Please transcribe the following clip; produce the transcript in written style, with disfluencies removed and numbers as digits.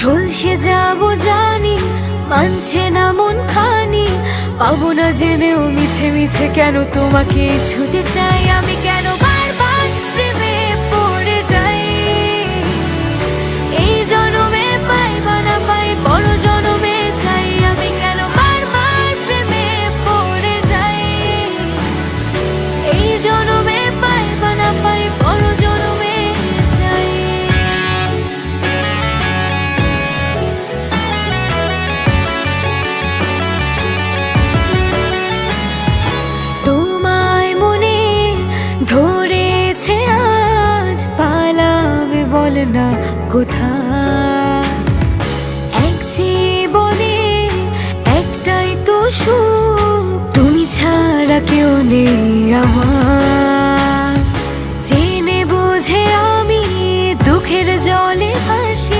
ঝলসে যাব জানি, মানছে না মন খানি। পাবো না জেনেও মিছে মিছে কেন তোমাকে ছুতে চাই আমি, কেন বারবার প্রেমে পড়ে যাই। এই জনমে পাই বা না পাই, বড় জনমে চাই আমি, কেন বারবার প্রেমে পড়ে যাই। এই জনমে পাই বা না পাই, বড় জনমে চাই। তোমায় মনে ধরেছে আজ, পালাবে বল না কোথায়। এক জীবনে একটাই তো সুখ, তুমি ছাড়া কেউ নেই আমার।